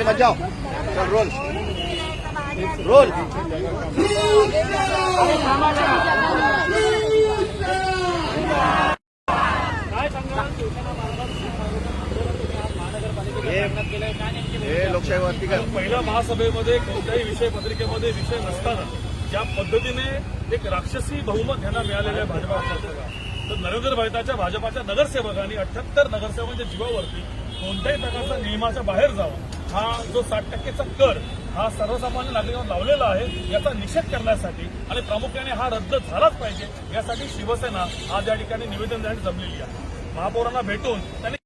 मत जाओ, चल रोल रोल। हे लोकशाहीवरती का पहिल्या महासभेमध्ये कोणत्याही विषय पत्रिकेमध्ये विषय नसताना ज्या पद्धतीने एक राक्षसी बहुमत यांना मिळालेल्या भाजपा तर नरेंद्र भाईताच्या भाजपाच्या नगरसेवकांनी 78 नगरसेवकांच्या जीवावरती कोणत्याही प्रकारचा नियमाच्या बाहेर जावा हा जो 60%चा कर हा सर्वसामान्य नागरिकांना लावलेला आहे याचा निषेध करण्यासाठी आणि प्रामुख्याने हा रद्द झालाच पाहिजे यासाठी शिवसेना आज या ठिकाणी निवेदन देण्यासाठी जमलेली आहे। महापौरांना भेटून त्यांनी